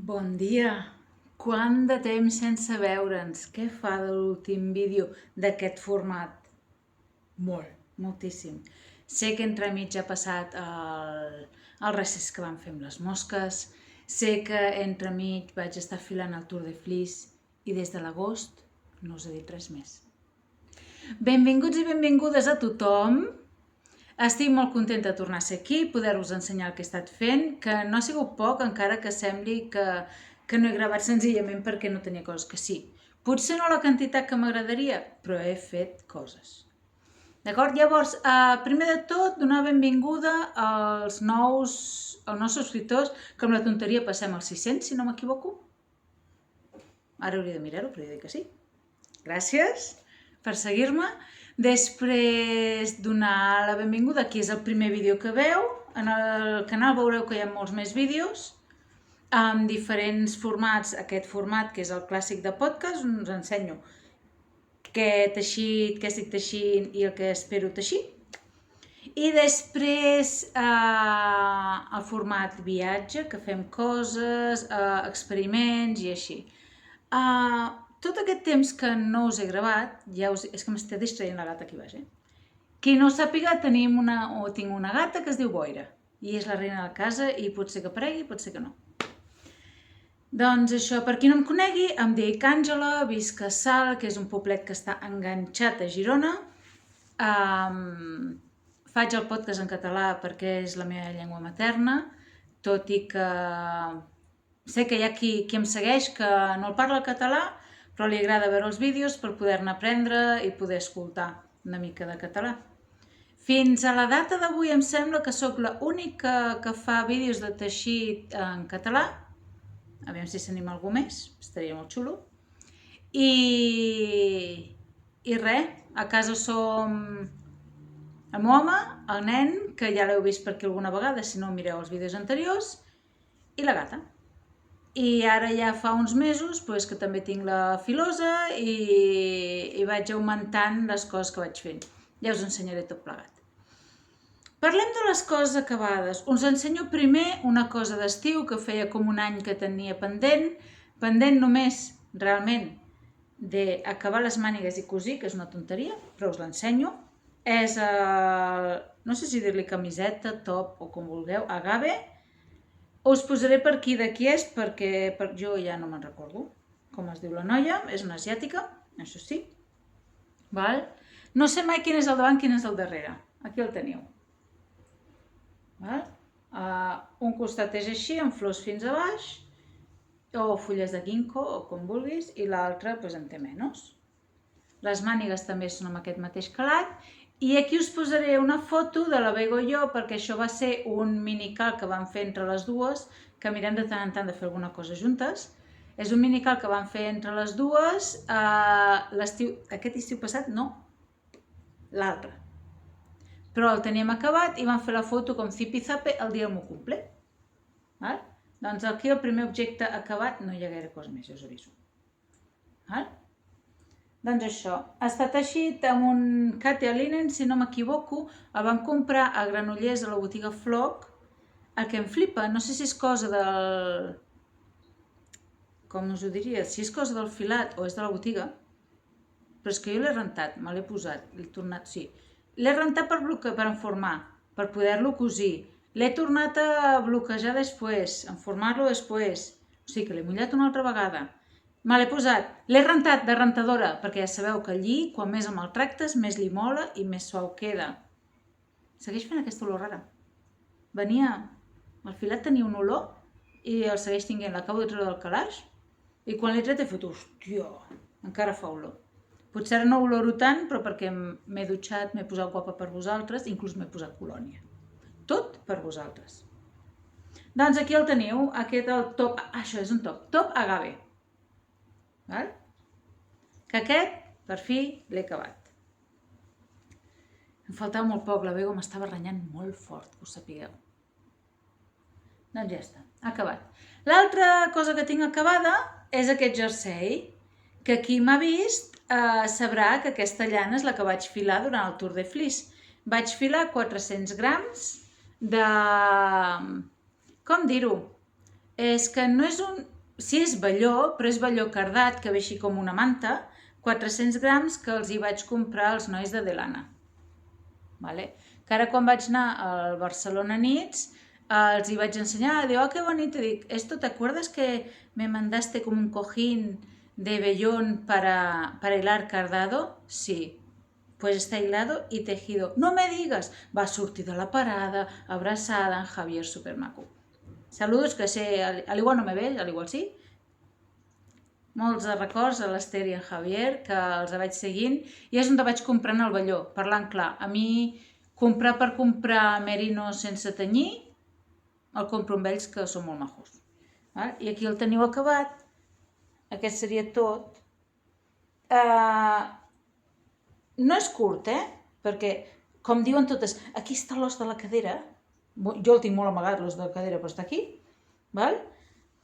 Bon dia! Quant de temps sense veure'ns? Què fa de l'últim vídeo d'aquest format? Molt, moltíssim. Sé que entremig ha passat el recés que vam fer amb les mosques, sé que entremig vaig estar filant el Tour de Flix i des de l'agost no us he dit res més. Benvinguts i benvingudes a tothom! Estic molt contenta de tornar a ser aquí, poder-vos ensenyar el que he estat fent, que no ha sigut poc, encara que sembli que no he gravat senzillament perquè no tenia coses que sí. Potser no la quantitat que m'agradaria, però he fet coses. D'acord? Llavors, primer de tot, donar benvinguda als nous subscriptors, que amb la tonteria passem als 600, si no m'equivoco. Ara hauria de mirar-ho, però ja dic que sí. Gràcies per seguir-me. Després donar la benvinguda, aquí és el primer vídeo que veu. En el canal veureu que hi ha molts més vídeos amb diferents formats. Aquest format, que és el clàssic de podcast, us ensenyo què he teixit, què estic teixint i el que espero teixir. I després el format viatge, que fem coses, experiments i així. Tot aquest temps que no us he gravat, és que m'està distraient la gata aquí baix, Qui no sàpiga, tinc una gata que es diu Boira, i és la reina de la casa, i pot ser que aparegui, pot ser que no. Doncs això, per qui no em conegui, em dic Àngela, visc a Salt, que és un poblet que està enganxat a Girona. Faig el podcast en català perquè és la meva llengua materna, tot i que sé que hi ha qui em segueix que no el parla el català, però li agrada veure els vídeos per poder-ne aprendre i poder escoltar una mica de català. Fins a la data d'avui em sembla que sóc l'única que fa vídeos de teixit en català. Aviam si s'anima algú més, estaria molt xulo. I res, a casa som el meu home, el nen, que ja l'heu vist per aquí alguna vegada, si no mireu els vídeos anteriors, i la gata. I ara ja fa uns mesos que també tinc la filosa i vaig augmentant les coses que vaig fent. Ja us ensenyaré tot plegat. Parlem de les coses acabades. Us ensenyo primer una cosa d'estiu que feia com un any que tenia pendent només, realment, d'acabar les mànigues i cosir, que és una tonteria, però us l'ensenyo. És, no sé si dir-li camiseta, top o com vulgueu, agave. Us posaré per aquí de qui és, perquè jo ja no me'n recordo com es diu la noia, és una asiàtica, això sí. No sé mai quin és el davant, quin és el darrere. Aquí el teniu. Un costat és així, amb flors fins a baix, o fulles de ginkgo, o com vulguis, i l'altre en té menys. Les mànigues també són amb aquest mateix calat. I aquí us posaré una foto de la Bego i jo, perquè això va ser un minical que vam fer entre les dues, que mirem de tant en tant de fer alguna cosa juntes. És un minical que vam fer entre les dues, aquest estiu passat no, l'altre. Però el teníem acabat i vam fer la foto com zipi-zape el dia del meu cumple. Doncs aquí el primer objecte acabat, no hi ha gaire cosa més, ja us aviso. Doncs això, està teixit amb un Katia Linen, si no m'equivoco, el vam comprar a Granollers a la botiga Flock. El que em flipa, no sé si és cosa del... com us ho diria, si és cosa del filat o és de la botiga, però és que jo l'he rentat, me l'he posat, l'he tornat, sí. L'he rentat per enformar, per poder-lo cosir. L'he tornat a bloquejar després, enformar-lo després. O sigui que l'he mullat una altra vegada. Me l'he posat, l'he rentat de rentadora, perquè ja sabeu que allí, quan més el maltractes, més li mola i més suau queda. Segueix fent aquesta olor rara. El filat tenia una olor i el segueix tinguent, l'acabo de treure del calaix i quan l'he tret he fet, hòstia, encara fa olor. Potser no oloro tant, però perquè m'he dutxat, m'he posat guapa per vosaltres, inclús m'he posat colònia. Tot per vosaltres. Doncs aquí el teniu, aquest el top, això és un top agave. Que aquest, per fi, l'he acabat. Em faltava molt poc, la Bego m'estava renyant molt fort, que ho sapigueu. Doncs ja està, acabat. L'altra cosa que tinc acabada és aquest jersei, que qui m'ha vist sabrà que aquesta llana és la que vaig filar durant el Tour de Flix. Vaig filar 400 grams de... com dir-ho? És que no és un... Sí, és velló, però és velló cardat, que ve així com una manta, 400 grams que els hi vaig comprar als nois de Delana. Vale? Que ara quan vaig anar al Barcelona Nits, els hi vaig ensenyar, diu, oh, qué bonito, dic, ¿esto te acuerdas que me mandaste como un cojín de vellón para hilar cardado? Sí. Pues está hilado y tejido. No me digas, va sortir de la parada, abraçada, en Javier supermaco. Saludos, que sé, al igual no me ves, al igual sí. Molts de records a l'Ester i en Javier, que els vaig seguint, i és on vaig comprant el velló, parlant clar. A mi, comprar per comprar merino sense tenyir, el compro amb ells, que són molt majos. I aquí el teniu acabat. Aquest seria tot. No és curt, perquè, com diuen totes, aquí està l'os de la cadera. Jo el tinc molt amagat, l'os de la cadera, però està aquí.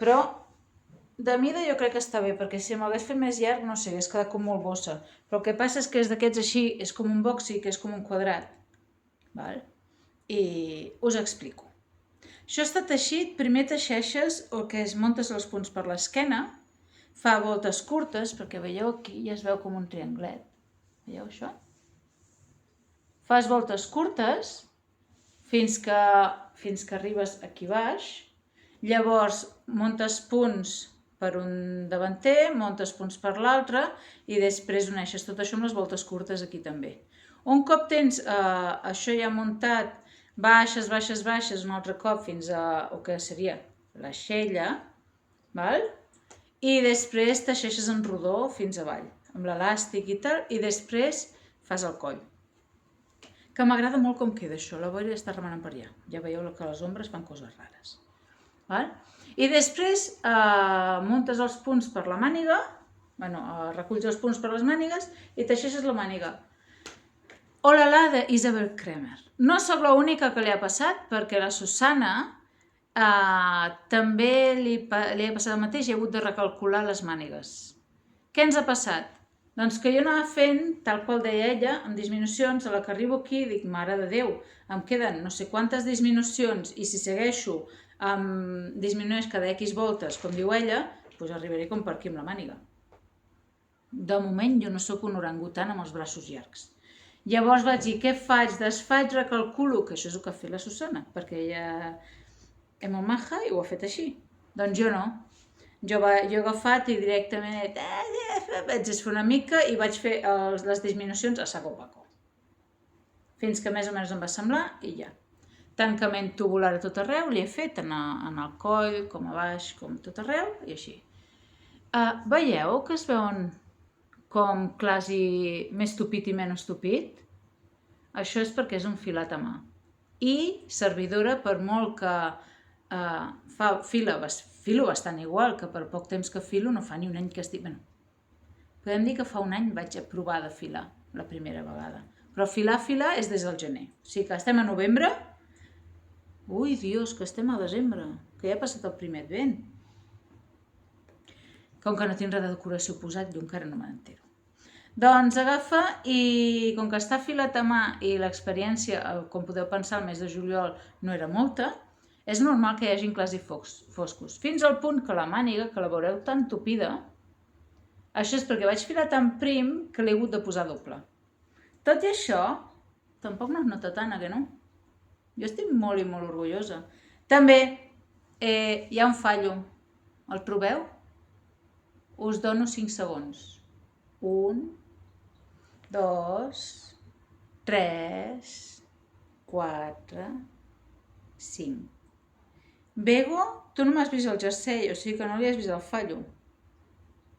Però de mida jo crec que està bé, perquè si m'hagués fet més llarg, no sé, hagués quedat com molt bossa. Però el que passa és que és d'aquests així, és com un boxy, que és com un quadrat. I us explico. Això està teixit, primer teixeixes el que es muntes els punts per l'esquena, fa voltes curtes, perquè veieu aquí, ja es veu com un trianglet. Veieu això? Fas voltes curtes fins que arribes aquí baix, llavors muntes punts per un davanter, muntes punts per l'altre i després uneixes tot això amb les voltes curtes aquí també. Un cop tens això ja muntat, baixes un altre cop fins a el que seria l'aixella, i després teixeixes en rodó fins avall, amb l'elàstic i tal, i després fas el coll. Que m'agrada molt com queda això, la boira està remenant per allà. Ja veieu que les ombres fan coses rares. I després muntes els punts per la màniga, reculls els punts per les mànigues i teixeixes la màniga. Olala de Isabel Kremer. No sóc l'única que li ha passat, perquè la Susana també li ha passat el mateix i ha hagut de recalcular les mànigues. Què ens ha passat? Doncs que jo anava fent, tal qual deia ella, amb disminucions, a la que arribo aquí dic, mare de Déu, em queden no sé quantes disminucions i si segueixo disminueix cada X voltes, com diu ella, doncs arribaré com per aquí amb la màniga. De moment jo no sóc un orangutan amb els braços llargs. Llavors vaig dir, què faig? Desfaig, recalculo, que això és el que ha fet la Susana, perquè ella és molt maja i ho ha fet així. Doncs jo no. Jo he agafat i directament vaig desfer una mica i vaig fer les disminucions a saco paco. Fins que més o menys em va semblar i ja. Tancament tubular a tot arreu, li he fet en el coll, com a baix, com tot arreu i així. Veieu que es veuen com clars i més tupit i menys tupit? Això és perquè és un filat a mà. I servidora, per molt que filo bastant igual, que per poc temps que filo no fa ni un any que estic... Podem dir que fa un any vaig provar de filar la primera vegada. Però filar és des del gener. O sigui que estem a novembre. Ui, Dios, que estem a desembre, que ja ha passat el primer advent. Com que no tinc res de decoració posat, jo encara no me n'entero. Doncs agafa i com que està filat a mà i l'experiència, com podeu pensar, el mes de juliol no era molta, és normal que hi hagi clars i foscos. Fins al punt que la màniga, que la veureu tan tupida, això és perquè vaig filar tan prim que l'he hagut de posar doble. Tot i això, tampoc no es nota tant, que no? Jo estic molt i molt orgullosa. També hi ha un fallo. El trobeu? Us dono 5 segons. 1, 2, 3, 4, 5. Bego, tu no m'has vist el jersei, o sigui que no li has vist el fallo.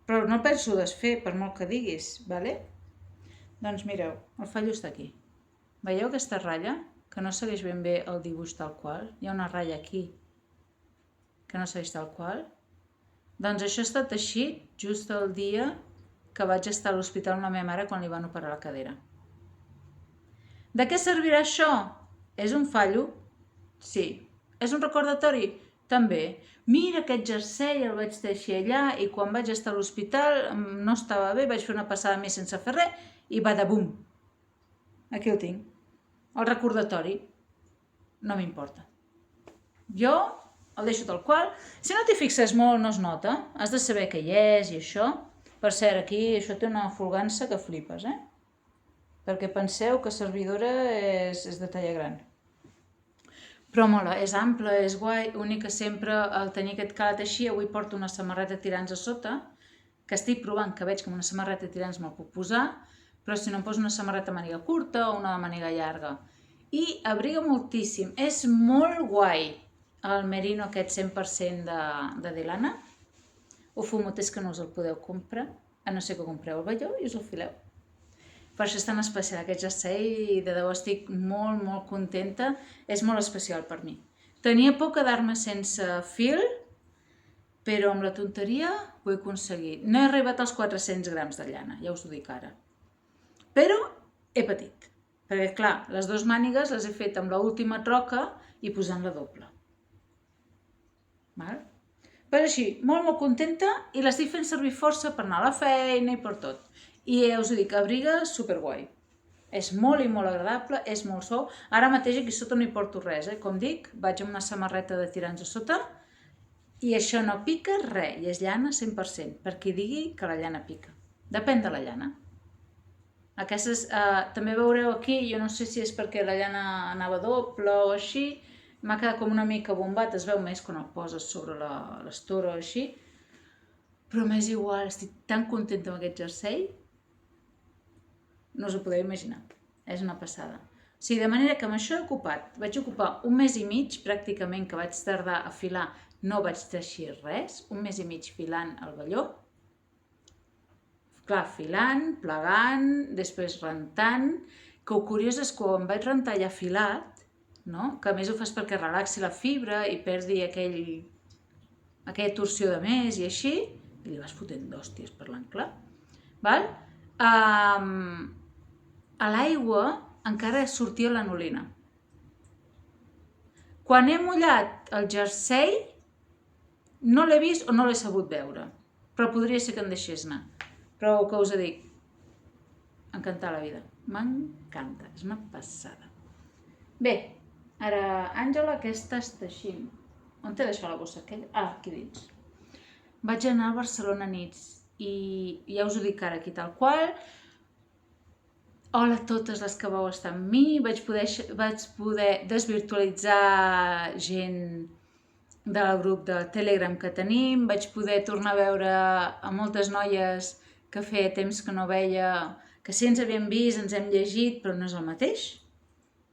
Però no el penso desfer, per molt que diguis, vale? Doncs mireu, el fallo està aquí. Veieu aquesta ratlla? Que no segueix ben bé el dibuix tal qual. Hi ha una ratlla aquí que no segueix tal qual. Doncs això està teixit just el dia que vaig estar a l'hospital amb la meva mare quan li van operar la cadera. De què servirà això? És un fallo? Sí. És un recordatori? També. Mira, aquest jersei el vaig teixir allà i quan vaig estar a l'hospital no estava bé, vaig fer una passada més sense fer res i badabum. Aquí el tinc. El recordatori. No m'importa. Jo el deixo tal qual. Si no t'hi fixes molt no es nota, has de saber què hi és i això. Per cert, aquí això té una folgança que flipes, perquè penseu que servidora és de talla gran. Però mola, és ample, és guai, únic que sempre al tenir aquest calat així, avui porto una samarreta tirants a sota, que estic provant que veig que amb una samarreta tirants me'l puc posar, però si no em poso una samarreta màniga curta o una de màniga llarga. I abriga moltíssim, és molt guai el merino aquest 100% de Delana. Ho fumut és que no us el podeu comprar, a no ser que compreu el velló i us el fileu. Per això és tan especial aquest jersei i de debò estic molt, molt contenta. És molt especial per mi. Tenia por quedar-me sense fil, però amb la tonteria ho he aconseguit. No he arribat als 400 grams de llana, ja us ho dic ara. Però he patit, perquè clar, les dues mànigues les he fet amb l'última troca i posant la doble. Val? Però així, molt, molt contenta i l'estic fent servir força per anar a la feina i per tot. I ja us ho dic, abriga superguai. És molt i molt agradable, és molt suau. Ara mateix aquí sota no hi porto res, com dic, vaig amb una samarreta de tirants a sota i això no pica res, i és llana 100%, per qui digui que la llana pica. Depèn de la llana. Aquestes, també veureu aquí, jo no sé si és perquè la llana anava doble o així, m'ha quedat com una mica bombat, es veu més quan el poses sobre l'estora o així, però m'és igual, estic tan contenta amb aquest jersei, no us ho podeu imaginar, és una passada. O sigui, de manera que amb això he ocupat, vaig ocupar un mes i mig pràcticament que vaig tardar a filar, no vaig teixir res, un mes i mig filant el velló, clar, filant, plegant, després rentant, que el curiós és que quan vaig rentar ja filat, no? Que a més ho fas perquè relaxi la fibra i perdi aquella torsió de més i així, i li vas fotent d'hòsties parlant clar. Val? A l'aigua encara sortia l'anolina. Quan he mullat el jersei, no l'he vist o no l'he sabut veure, però podria ser que em deixés anar. Però que us dic, encantar la vida. M'encanta, és una passada. Bé, ara, Àngela, què estàs teixint? On t'he deixat la bossa aquella? Aquí dins. Vaig anar a Barcelona nits i ja us ho dic ara aquí tal qual. Hola a totes les que vau estar amb mi. Vaig poder desvirtualitzar gent del grup de Telegram que tenim. Vaig poder tornar a veure a moltes noies que feia temps que no veia, que sí ens havíem vist, ens hem llegit, però no és el mateix.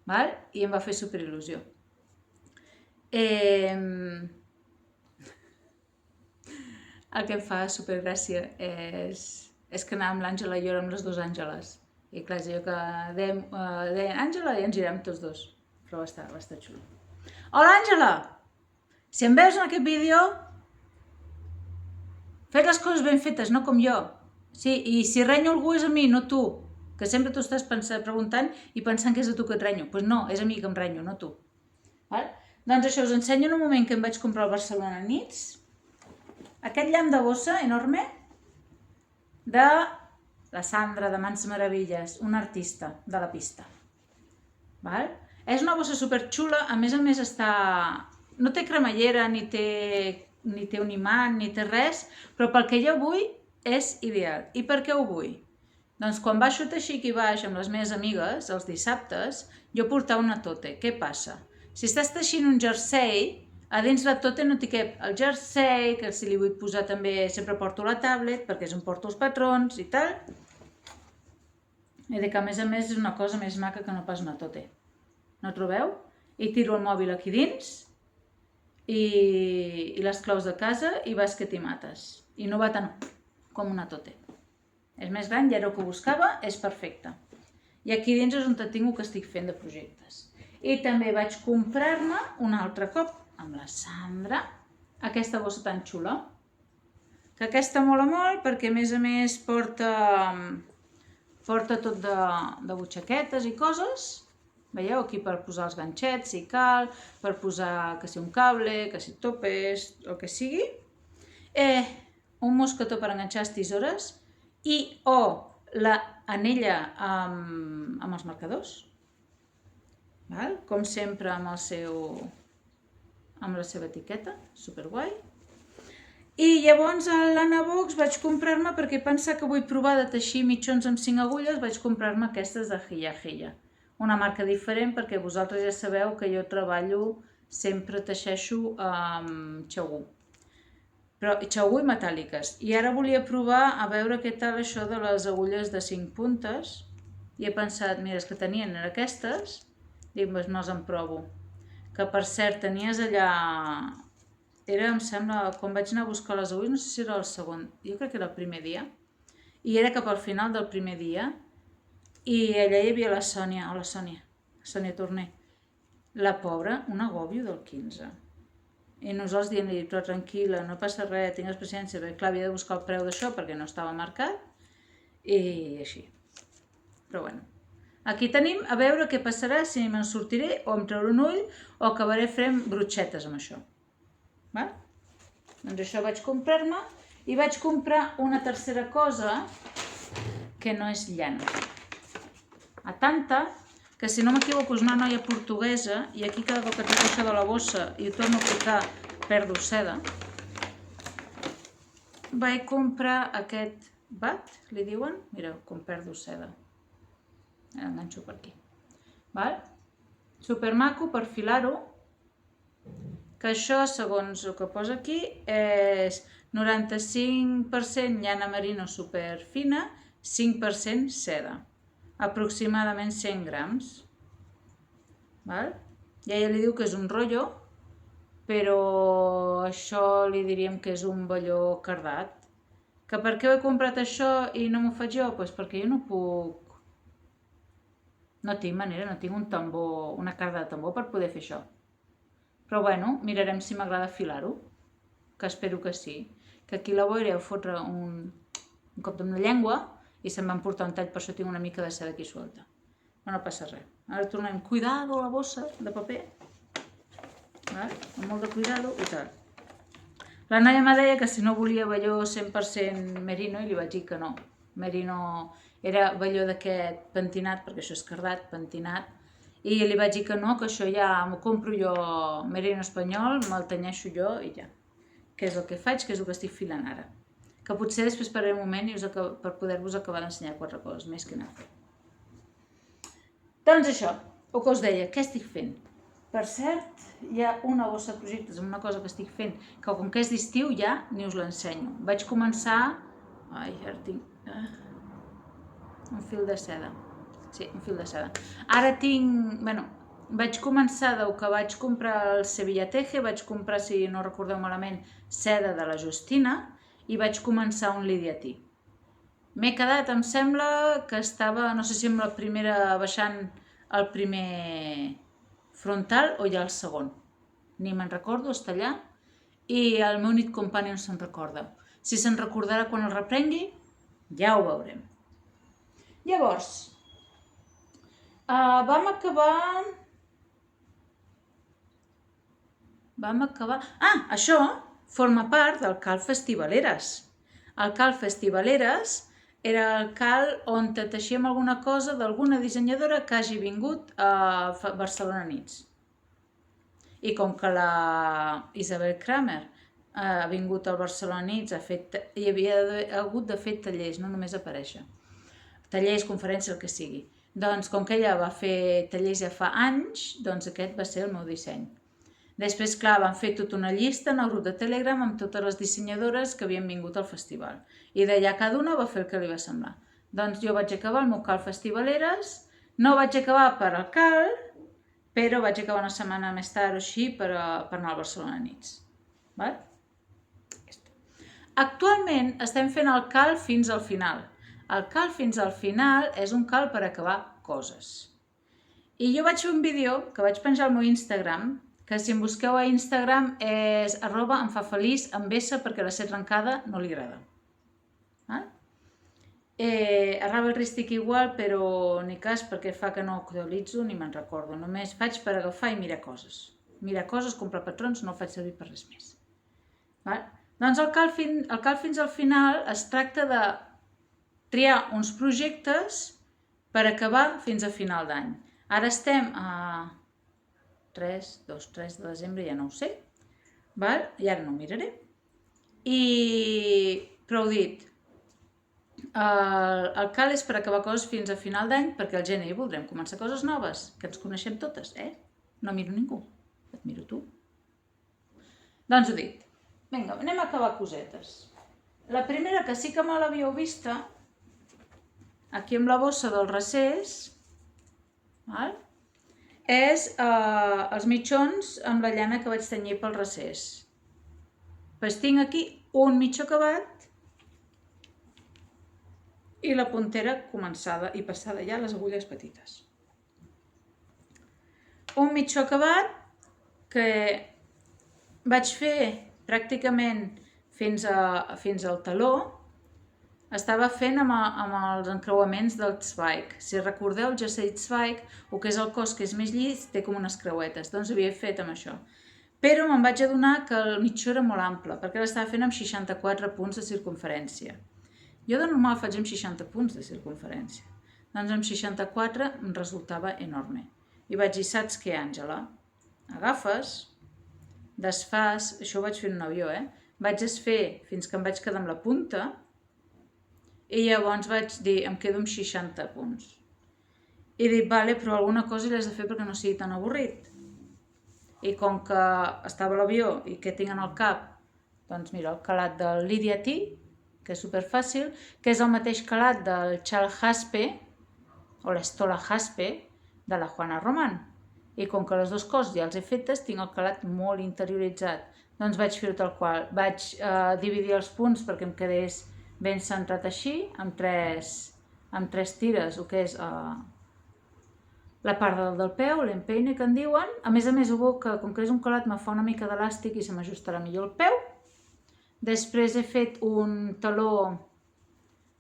Val? I em va fer superil·lusió. El que em fa supergràcia és que anàvem l'Àngela i jo amb les dues Àngeles. I clar, és allò que deien Àngela i ens girem tots dos. Però va estar xulo. Hola, Àngela! Si em veus en aquest vídeo, fes les coses ben fetes, no com jo. Sí, i si renyo algú és a mi, no tu. Que sempre tu estàs preguntant i pensant que és a tu que et renyo. Doncs no, és a mi que em renyo, no tu. Doncs això, us ensenyo en un moment que em vaig comprar al Barcelona nits. Aquest llamp de bossa enorme de la Sandra de Mans Meravelles, una artista de la pista. És una bossa superxula, a més no té cremallera, ni té un imant, ni té res, però pel que jo vull és ideal. I per què ho vull? Doncs quan baixo a teixir aquí baix amb les meves amigues, els dissabtes, jo portava una tote. Què passa? Si estàs teixint un jersei, a dins la tote no t'hi cap el jersei, que si li vull posar també sempre porto la tablet, perquè és on porto els patrons i tal. I que a més és una cosa més maca que no pas una tote. No trobeu? I tiro el mòbil aquí dins, i les claus de casa, i vas que t'hi mates. I no va tant com una tote. És més gran, ja era el que buscava, és perfecte. I aquí dins és on tinc que estic fent de projectes. I també vaig comprar-me un altre cop, amb la Sandra, aquesta bossa tan xula, que aquesta mola molt perquè a més porta tot de butxaquetes i coses, veieu, aquí per posar els ganxets si cal, per posar que si un cable, que si topes, el que sigui, un mosquetó per enganxar les tisores o l'anella amb els marcadors, com sempre amb el seu amb la seva etiqueta, superguai. I llavors a l'Anabox vaig comprar-me, perquè pensar que vull provar de teixir mitjons amb 5 agulles, vaig comprar-me aquestes de Hilla Hilla. Una marca diferent, perquè vosaltres ja sabeu que jo treballo, sempre teixeixo amb xagú. Però xagú i metàl·liques. I ara volia provar a veure què tal això de les agulles de 5 puntes. I he pensat, mira, és que tenien aquestes, dic, doncs me'ls en provo. Que per cert, tenies allà... Era, em sembla, quan vaig anar a buscar les agulles, no sé si era el segon, jo crec que era el primer dia, i era cap al final del primer dia, i allà hi havia la Sònia, hola Sònia, Sònia Torner, la pobra, un agòbio del 15. I nosaltres dient-li, però tranquil·la, no passa res, tingues paciència, perquè clar, havia de buscar el preu d'això perquè no estava marcat, i així. Però bueno, aquí tenim, a veure què passarà, si me'n sortiré, o em trauré un ull, o acabaré fent brutxetes amb això. Va? Doncs això vaig comprar-me i vaig comprar una tercera cosa que no és llana. A tanta que, si no m'equivoco, és una noia portuguesa i aquí cada cop que trec això de la bossa i ho torno a aplicar perdo seda. Vaig comprar aquest bat, li diuen, mireu, com perdo seda. Enganxo per aquí. Val? Supermaco per filar-ho. Que això, segons el que posa aquí, és 95% llana merino superfina, 5% seda, aproximadament 100 grams. Val? I ella li diu que és un rotllo, però això li diríem que és un velló cardat. Que per què ho he comprat això i no m'ho faig jo? Doncs perquè jo no puc... No tinc manera, no tinc un tambor, una carda de tambor per poder fer això. Però bueno, mirarem si m'agrada filar-ho, que espero que sí. Que aquí la boira ho fotre un cop amb la llengua i se'm va emportar un tall, per això tinc una mica de seda aquí suelta. Però no passa res. Ara tornem, cuidado la bossa de paper. Amb molt de cuidado i tal. La noia me deia que si no volia velló 100% merino i li vaig dir que no. Merino era velló d'aquest pentinat, perquè això és cardat, pentinat. I li vaig dir que no, que això ja m'ho compro jo merino espanyol, me'l tenyeixo jo i ja. Que és el que faig, que és el que estic filant ara. Que potser després pararé un moment per poder-vos acabar d'ensenyar 4 coses, més que anar. Doncs això, el que us deia, què estic fent? Per cert, hi ha una bossa de projectes amb una cosa que estic fent, que com que és d'estiu ja ni us l'ensenyo. Vaig començar... Ai, ara tinc... un fil de seda. Sí, un fil de seda. Ara tinc... Bueno, vaig començar del que vaig comprar al Sevilla Teje, vaig comprar, si no recordeu malament, seda de la Justina i vaig començar un Lydia T. M'he quedat, em sembla, que estava, no sé si amb la primera baixant el primer frontal o ja el segon. Ni me'n recordo, està allà. I el meu Knit Companion se'n recorda. Si se'n recordarà quan el reprengui, ja ho veurem. Llavors... Vam acabar... això forma part del Cal Festivaleres. El Cal Festivaleres era el cal on teixíem alguna cosa d'alguna dissenyadora que hagi vingut a Barcelona Nits. I com que la Isabel Kramer ha vingut al Barcelona Nits, hi havia hagut de fer tallers, no només aparèixer. Tallers, conferències, el que sigui. Doncs, com que ella va fer tallers ja fa anys, doncs aquest va ser el meu disseny. Després, clar, van fer tota una llista en el grup de Telegram amb totes les dissenyadores que havien vingut al festival. I d'allà cada una va fer el que li va semblar. Doncs jo vaig acabar el meu Cal Festivaleres, no vaig acabar per al Cal, però vaig acabar una setmana més tard o així per anar al Barcelona Nits. Actualment estem fent el Cal fins al final. El cal fins al final és un cal per acabar coses. I jo vaig fer un vídeo que vaig penjar al meu Instagram, que si em busqueu a Instagram és @emfafeliç amb S perquè la C trencada no li agrada. A Ravel Ristic igual, però ni cas perquè fa que no actualitzo ni me'n recordo. Només faig per agafar i mirar coses. Mirar coses, comprar patrons, no el faig servir per res més. Doncs el cal fins al final es tracta de triar uns projectes per acabar fins a final d'any. Ara estem a 3 de desembre, ja no ho sé. I ara no ho miraré. I prou dit. El cal és per acabar coses fins a final d'any, perquè al gener voldrem començar coses noves, que ens coneixem totes, No miro ningú, et miro tu. Doncs ho dic. Vinga, anem a acabar cosetes. La primera, que sí que me l'havíeu vista, aquí amb la bossa del recés, és els mitjons amb la llana que vaig tenyir pel recés. Pues tinc aquí un mitjó acabat i la puntera començada i passada ja a les agulles petites. Un mitjó acabat que vaig fer pràcticament fins al taló, estava fent amb els encreuaments del Zweig. Si recordeu, el jersei Zweig, el que és el cos que és més llis, té com unes creuetes. Doncs havia fet amb això. Però me'n vaig adonar que el mitjó era molt ample, perquè l'estava fent amb 64 punts de circunferència. Jo de normal faig amb 60 punts de circunferència. Doncs amb 64 em resultava enorme. I vaig dir, saps què, Àngela? Agafes, desfas, això ho vaig fer en un avió, Vaig desfer fins que em vaig quedar amb la punta i llavors vaig dir, em quedo amb 60 punts. I dic, vale, però alguna cosa l'has de fer perquè no sigui tan avorrit. I com que estava a l'avió i què tinc en el cap? Doncs mira, el calat del Lydia T, que és superfàcil, que és el mateix calat del Charles Haspe, o l'Estola Haspe, de la Juana Román. I com que les dues coses ja els he fetes, tinc el calat molt interioritzat. Doncs vaig fer-ho tal qual. Vaig dividir els punts perquè em quedés ben centrat així, amb tres tires, el que és la part del peu, l'empeine que en diuen. A més, ho veu que com que és un calat me fa una mica d'elàstic i se m'ajustarà millor el peu. Després he fet un taló,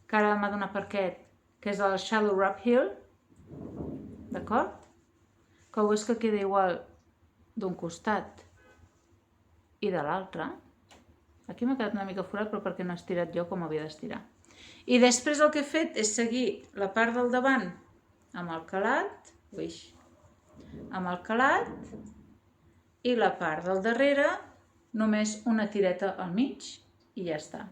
que ara m'ha donat per aquest, que és el Shadow Wrap Heel, d'acord? Que ho és que queda igual d'un costat i de l'altre. Aquí m'ha quedat una mica forat, però perquè no he estirat jo com havia d'estirar. I després el que he fet és seguir la part del davant amb el calat, i la part del darrere només una tireta al mig i ja està.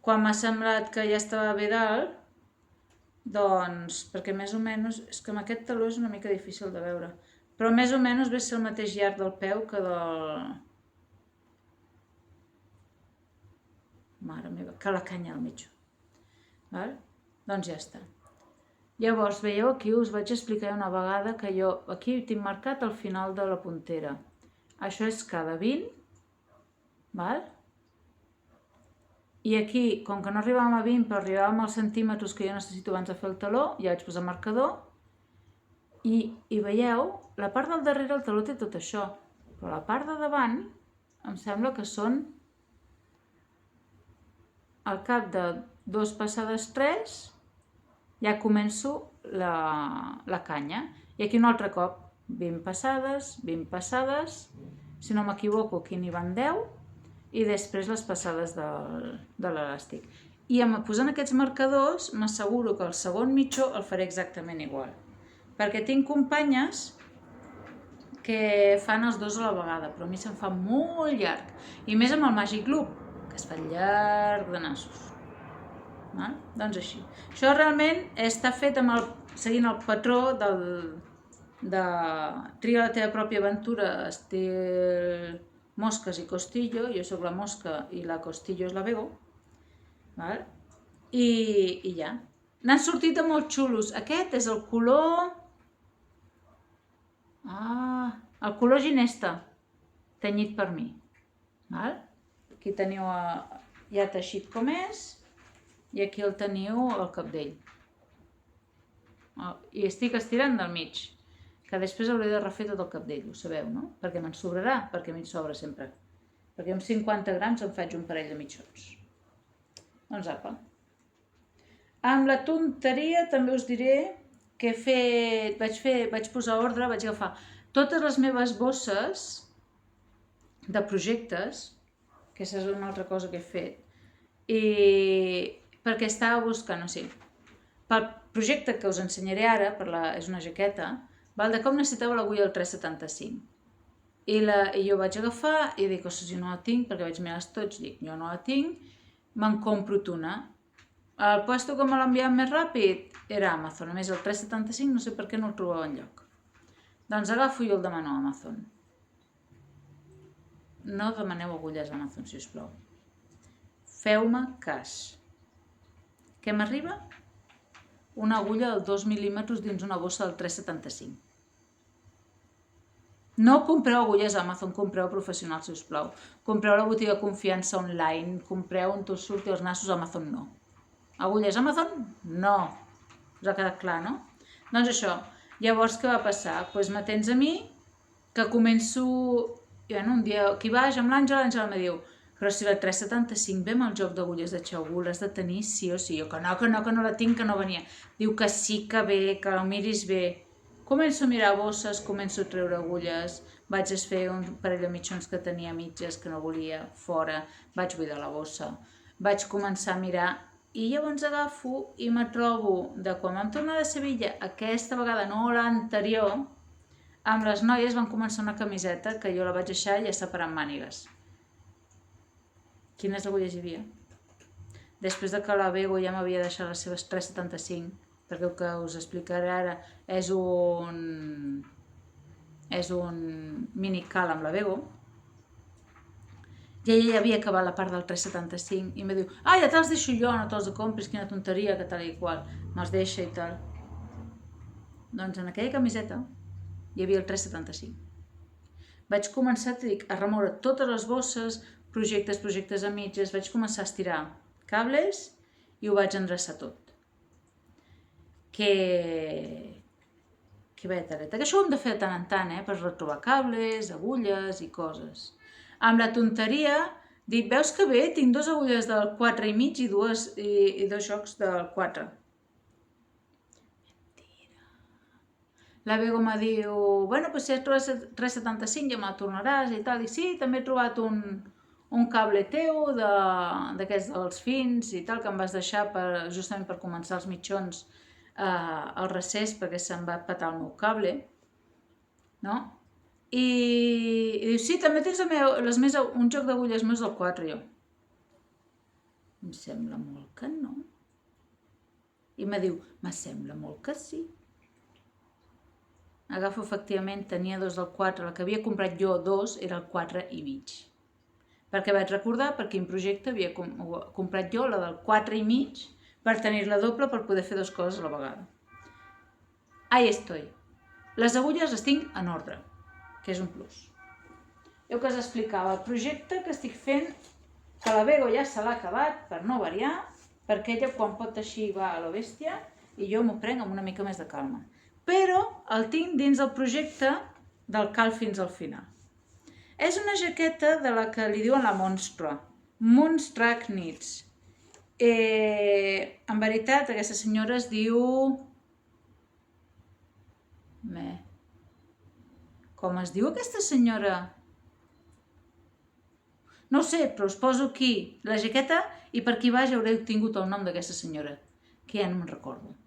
Quan m'ha semblat que ja estava bé dalt, doncs, perquè més o menys, és que amb aquest taló és una mica difícil de veure, però més o menys ve a ser el mateix llarg del peu que Mare meva, que la canya al mitjó. Doncs ja està. Llavors, veieu aquí, us vaig explicar una vegada que jo aquí tinc marcat el final de la puntera. Això és cada 20, I aquí, com que no arribàvem a 20, però arribàvem als centímetres que jo necessito abans de fer el taló, ja vaig posar marcador. I veieu, la part del darrere el taló té tot això, però la part de davant em sembla que són al cap de 2 passades 3 ja començo la canya. I aquí un altre cop, 20 passades, si no m'equivoco aquí n'hi van 10, i després les passades de l'elàstic. I posant aquests marcadors m'asseguro que el segon mitjó el faré exactament igual. Perquè tinc companyes que fan els dos a la vegada, però a mi se'm fa molt llarg. I més amb el Magic Loop, que es fa llarg de nassos. Doncs així. Això realment està fet seguint el patró de Tria la teva pròpia aventura, estil mosques i costillo. Jo soc la mosca i la costillo és la Bego. I ja. N'han sortit de molt xulos. Aquest és el color... el color ginesta, tenyit per mi. Aquí teniu ja teixit com és, i aquí el teniu al capdell. I estic estirant del mig, que després hauré de refer tot el capdell, ho sabeu, no? Perquè me'n sobrarà, perquè a mi em sobra sempre. Perquè amb 50 grams em faig un parell de mitjons. Doncs apa. Amb la tonteria també us diré que vaig posar ordre, vaig agafar totes les meves bosses de projectes, que és una altra cosa que he fet, i perquè estava buscant, pel projecte que us ensenyaré ara, és una jaqueta, de com necessiteu l'agulla al 3,75. I jo vaig agafar i dic, ostres, jo no la tinc, perquè vaig mirar tots, dic, jo no la tinc, me'n compro una. El puesto que me l'enviava més ràpid era Amazon, a més el 3,75 no sé per què no el trobava enlloc. Doncs agafo i el demano a Amazon. No demaneu agulles a Amazon, si us plau. Feu-me cas. Què m'arriba? Una agulla del 2 mil·límetres dins una bossa del 3,75. No compreu agulles a Amazon, compreu professionals, si us plau. Compreu la botiga de confiança online, compreu on us surti els nassos, Amazon no. Agulles a Amazon? No. Us ha quedat clar, no? Doncs això. Llavors, què va passar? Doncs m'atens a mi, que començo... un dia aquí baix amb l'Àngela em diu, però si la 3,75 ve amb el joc d'agulles de Xiaogu, l'has de tenir sí o sí. Jo que no la tinc, que no venia. Diu que sí que ve, que la miris bé. Començo a mirar bosses, començo a treure agulles, vaig desfer un parell de mitjons que tenia mitges, que no volia, fora, vaig buidar la bossa, vaig començar a mirar i llavors agafo i me trobo de quan vam tornar de Sevilla, aquesta vegada, no l'anterior, amb les noies van començar una camiseta que jo la vaig deixar ja separant mànigues. Quines agulles hi havia? Després de que la Bego ja m'havia deixat les seves 3,75, perquè el que us explicaré ara és un mini cal amb la Bego, i ella ja havia acabat la part del 3,75 i em diu, ja te'ls deixo jo, no te'ls compris, quina tonteria, que tal i qual, me'ls deixa i tal. Doncs en aquella camiseta hi havia el 3,75. Vaig començar, t'ho dic, a remoure totes les bosses, projectes a mitges, vaig començar a estirar cables i ho vaig endreçar tot. Que vaya tareta. Que això ho hem de fer de tant en tant, per retrobar cables, agulles i coses. Amb la tonteria, dic, veus que bé? Tinc 2 agulles del 4,5 i 2 jocs del 4. Mentira. La Bego me diu, bueno, si has trobat 3,75 ja me'l tornaràs i tal. Dic, sí, també he trobat un cable teu d'aquests dels fins i tal, que em vas deixar justament per començar els mitjons al recés, perquè se'm va petar el meu cable, no? I diu, sí, també tens un joc d'agulles meus del 4, jo. Em sembla molt que no. I me diu, me sembla molt que sí. Agafo, efectivament, tenia 2 del 4, la que havia comprat jo 2 era el 4,5. Perquè vaig recordar per quin projecte havia comprat jo la del 4,5 per tenir-la doble per poder fer 2 coses a la vegada. Ahí estoy. Les agulles les tinc en ordre, que és un plus. Jo que us explicava el projecte que estic fent, que la Bego ja se l'ha acabat, per no variar, perquè ella quan pot així va a la bèstia i jo m'ho prenc amb una mica més de calma. Però el tinc dins el projecte del cal fins al final. És una jaqueta de la que li diuen la Monstra, Moonstruck Knits. En veritat, aquesta senyora es diu... Com es diu aquesta senyora? No ho sé, però us poso aquí la jaqueta i per aquí baix haureu tingut el nom d'aquesta senyora, que ja no me'n recordo.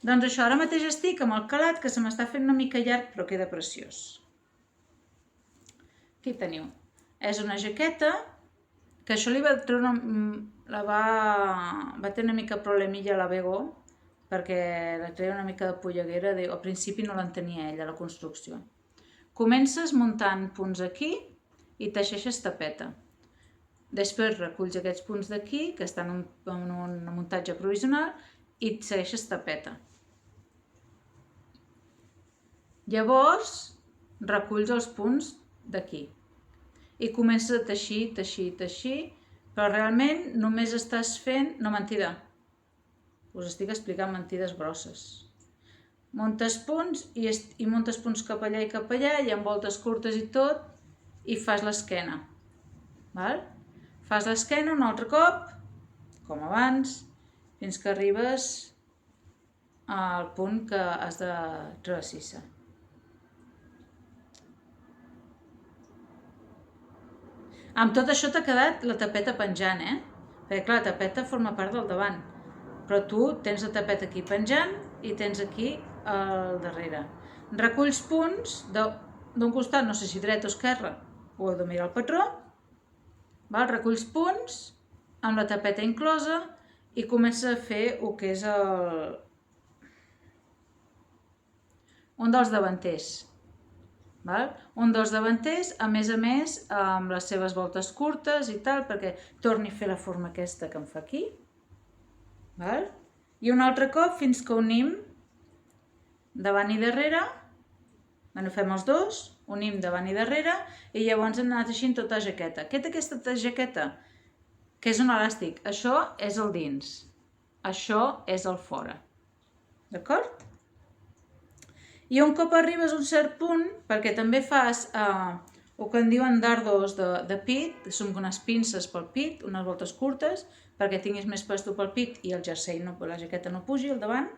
Doncs això, ara mateix estic amb el calat, que se m'està fent una mica llarg, però queda preciós. Aquí teniu. És una jaqueta que això li va treure va tenir una mica problemilla a la Bego, perquè la treia una mica de polleguera, al principi no l'entenia ella, la construcció. Comences muntant punts aquí i teixeixes tapeta. Després reculls aquests punts d'aquí, que estan en un muntatge provisional, i segueixes tapeta. Llavors reculls els punts d'aquí i comences a teixir, però realment només estàs fent... No, mentida, us estic explicant mentides grosses. Muntes punts i muntes punts cap allà i amb voltes curtes i tot, i fas l'esquena. Fas l'esquena un altre cop, com abans, fins que arribes al punt que has de treure cissa. Amb tot això t'ha quedat la tapeta penjant, Perquè, clar, la tapeta forma part del davant. Però tu tens la tapeta aquí penjant i tens aquí al darrere. Reculls punts d'un costat, no sé si dret o esquerra, ho heu de mirar el patró, reculls punts, amb la tapeta inclosa, i comences a fer el que és un dels davanters. Un dels davanters, a més, amb les seves voltes curtes i tal, perquè torni a fer la forma aquesta que em fa aquí. I un altre cop fins que unim davant i darrere. Fem els dos, unim davant i darrere, i llavors hem anat teixint tota la jaqueta. Què té aquesta jaqueta? Que és un elàstic. Això és el dins. Això és el fora. D'acord? I un cop arribes a un cert punt, perquè també fas el que en diuen dardos de pit, que són unes pinces pel pit, unes voltes curtes, perquè tinguis més pasto pel pit i el jersei, la jaqueta no pugi al davant.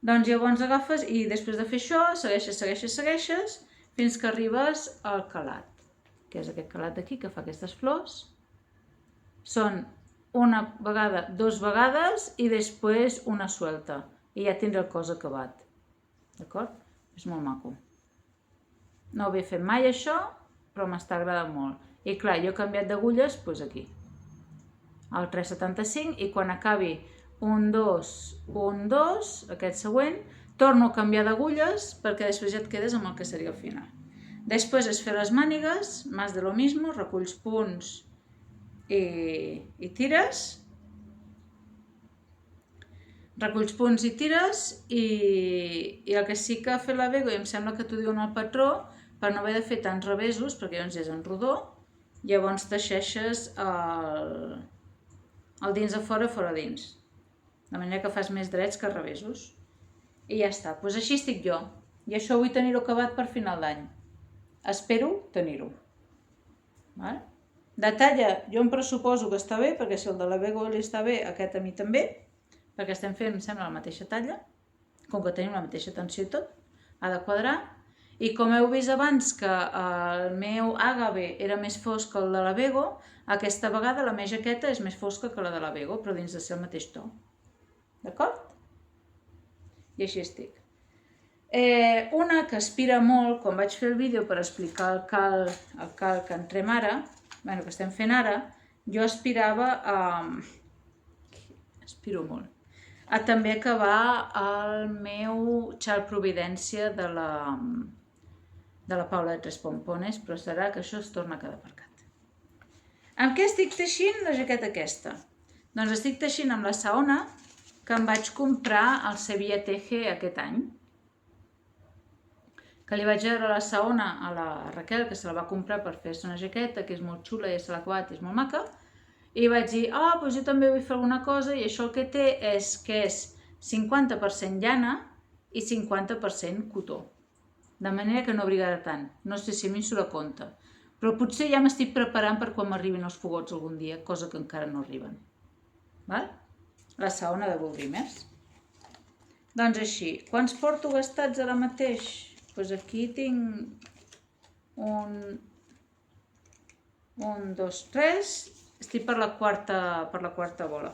Doncs llavors agafes i després de fer això, segueixes, fins que arribes al calat, que és aquest calat d'aquí que fa aquestes flors. Són una vegada, dues vegades i després una suelta. I ja tindrà el cos acabat. D'acord? És molt maco. No ho havia fet mai això, però m'està agradant molt. I clar, jo he canviat d'agulles, doncs aquí. Al 3,75 i quan acabi 1, 2, 1, 2, aquest següent, torno a canviar d'agulles perquè després ja et quedes amb el que seria el final. Després és fer les mànigues, más de lo mismo, reculls punts i tires. Reculls punts i tires i el que sí que ha fet la Bego, i em sembla que t'ho diuen al patró, per no haver de fer tants revesos, perquè llavors és en rodó, llavors teixeixes el dins a fora dins. De manera que fas més drets que revesos. I ja està, doncs així estic jo. I això vull tenir-ho acabat per final d'any. Espero tenir-ho. De talla, jo em pressuposo que està bé, perquè si el de la Bego li està bé, aquest a mi també, perquè estem fent, em sembla, la mateixa talla, com que tenim la mateixa tensió i tot, ha de quadrar. I com heu vist abans que el meu àgave era més fosc que el de la Bego, aquesta vegada la meva jaqueta és més fosca que la de la Bego, però dins de ser el mateix to. D'acord? I així estic. Una que aspira molt, quan vaig fer el vídeo per explicar el cal que entrem ara, que estem fent ara, jo aspirava aspiro molt, a també acabar el meu xal Providència de la Paula de Tres Pompones, però serà que això es torna a quedar aparcat. Amb què estic teixint la jaqueta aquesta? Doncs estic teixint amb la Saona, que em vaig comprar al Sevilla Teje aquest any, que li vaig veure a la Saona, a la Raquel, que se la va comprar per fer-se una jaqueta, que és molt xula i se l'ha acabat, és molt maca, i vaig dir, doncs jo també vull fer alguna cosa, i això el que té és que és 50% llana i 50% cotó. De manera que no abrigarà tant. No sé si a mi em surt a compte. Però potser ja m'estic preparant per quan m'arribin els fogots algun dia, cosa que encara no arriben. La Saona de Woolrimers. Doncs així. Quants porto gastats ara mateix? Doncs aquí tinc 1, 2, 3... Estic per la quarta bola.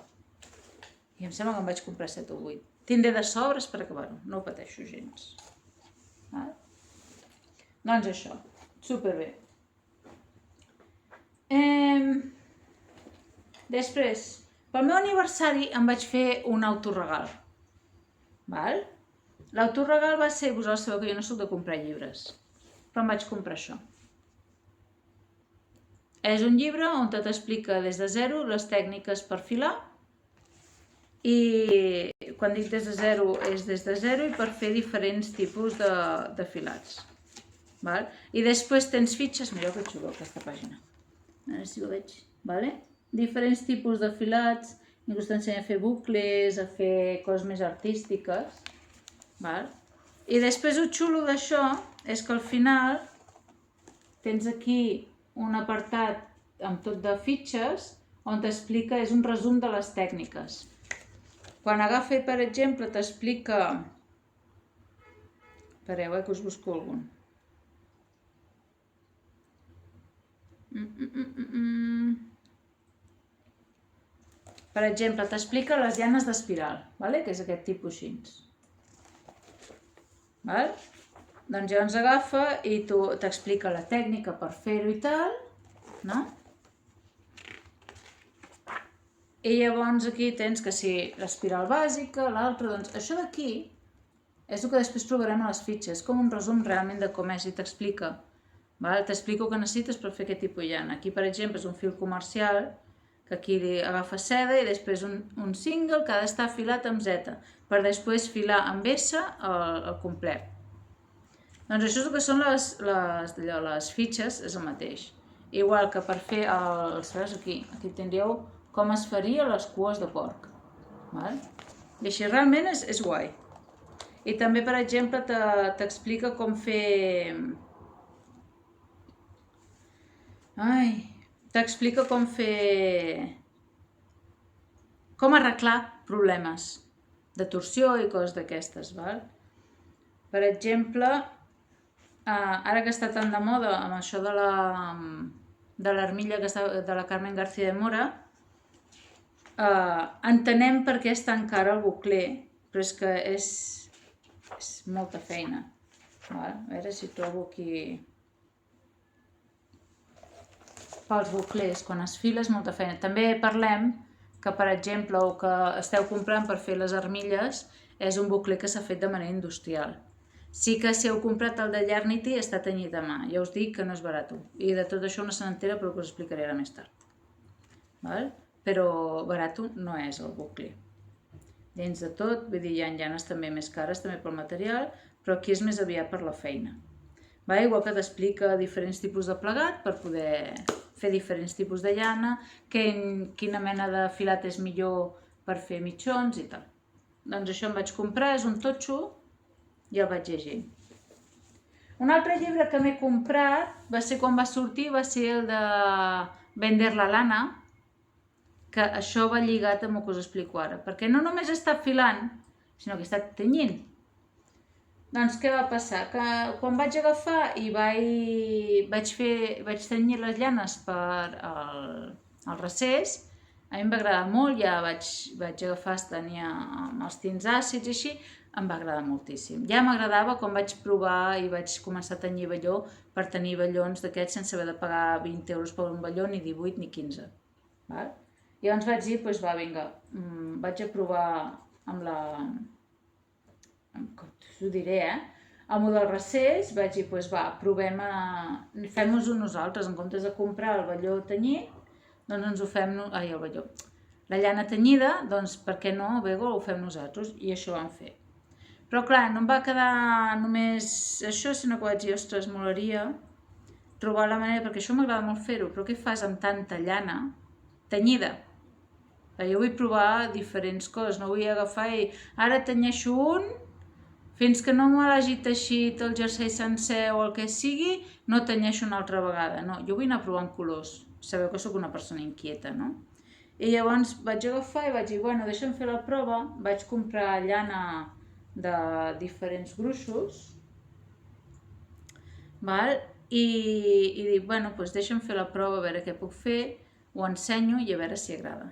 I em sembla que em vaig comprar 7 o 8. Tindré de sobres per acabar-ho, no ho pateixo gens. Doncs això, superbé. Després, pel meu aniversari em vaig fer un autoregal. L'autoregal va ser, vosaltres sabeu que jo no soc de comprar llibres, però em vaig comprar això. És un llibre on t'explica des de zero les tècniques per filar i quan dic des de zero és des de zero i per fer diferents tipus de filats. I després tens fitxes, mireu que xulo aquesta pàgina, a veure si ho veig, diferents tipus de filats, inclús t'ensenya a fer bucles, a fer coses més artístiques. I després el xulo d'això és que al final tens aquí un apartat amb tot de fitxes on t'explica, és un resum de les tècniques. Quan agafa, per exemple, t'explica... Espereu, que us busco algun. Per exemple, t'explica les llanes d'espiral, que és aquest tipus així. Doncs llavors agafa i t'explica la tècnica per fer-ho i tal, no? I llavors aquí tens que si l'espiral bàsica, l'altra, doncs això d'aquí és el que després trobarem a les fitxes, com un resum realment de com és i t'explica. T'explico el que necessites per fer aquest tipus de llana. Aquí, per exemple, és un fil comercial, que aquí agafa seda i després un single que ha d'estar filat amb Z, per després filar amb S el complet. Doncs això és el que són les fitxes, és el mateix. Igual que per fer els... Aquí tindríeu com es faria les cues de porc. I així realment és guai. I també, per exemple, t'explica com fer... T'explica com fer... com arreglar problemes de torsió i coses d'aquestes, val? Per exemple, ara que està tan de moda amb això de l'armilla de la Carmen García de Mora, entenem per què és tan car el bucler, però és que és molta feina. A veure si trobo aquí... Pels buclers, quan es fila és molta feina. També parlem que, per exemple, el que esteu comprant per fer les armilles és un bucler que s'ha fet de manera industrial. Sí que si heu comprat el de Llarnity està tenyit a mà. Ja us dic que no és barat. I de tot això no se n'entera, però que us explicaré ara més tard. Però barat no és el bucler. Dins de tot, vull dir, hi ha llanes també més cares, també pel material, però aquí és més aviat per la feina. Igual que t'explica diferents tipus de plegat per poder fer diferents tipus de llana, quina mena de filat és millor per fer mitjons i tal. Doncs això em vaig comprar, és un totxo, i el vaig llegir. Un altre llibre que m'he comprat va ser quan va sortir, va ser el de Vender la lana, que això va lligat amb el que us explico ara, perquè no només està filant, sinó que està tenyint. Doncs què va passar? Que quan vaig agafar i vaig tenyir les llanes per al recés, a mi em va agradar molt, ja vaig agafar, tenia amb els tints àcids i així, em va agradar moltíssim. Ja m'agradava quan vaig provar i vaig començar a tenyir velló per tenir vellons d'aquests sense haver de pagar 20 euros per un velló, ni 18 ni 15. I llavors vaig dir, doncs va, vinga, vaig a provar amb la... us ho diré, amb el del recés vaig dir, doncs va, provem fem-nos-ho nosaltres, en comptes de comprar el velló tenyit, doncs ens ho fem, el velló, la llana tenyida, doncs per què no, Bego, ho fem nosaltres, i això vam fer. Però clar, no em va quedar només això, sinó que vaig dir, ostres, molaria trobar la manera, perquè això m'agrada molt fer-ho, però què fas amb tanta llana tenyida? Jo vull provar diferents coses, no vull agafar i ara tenyeixo un, fins que no me l'hagi teixit el jersei sencer o el que sigui, no tenyeixo una altra vegada. No, jo vull anar provant colors. Sabeu que sóc una persona inquieta, no? I llavors vaig agafar i vaig dir, bueno, deixa'm fer la prova. Vaig comprar llana de diferents gruixos. I dic, bueno, doncs deixa'm fer la prova, a veure què puc fer, ho ensenyo i a veure si agrada.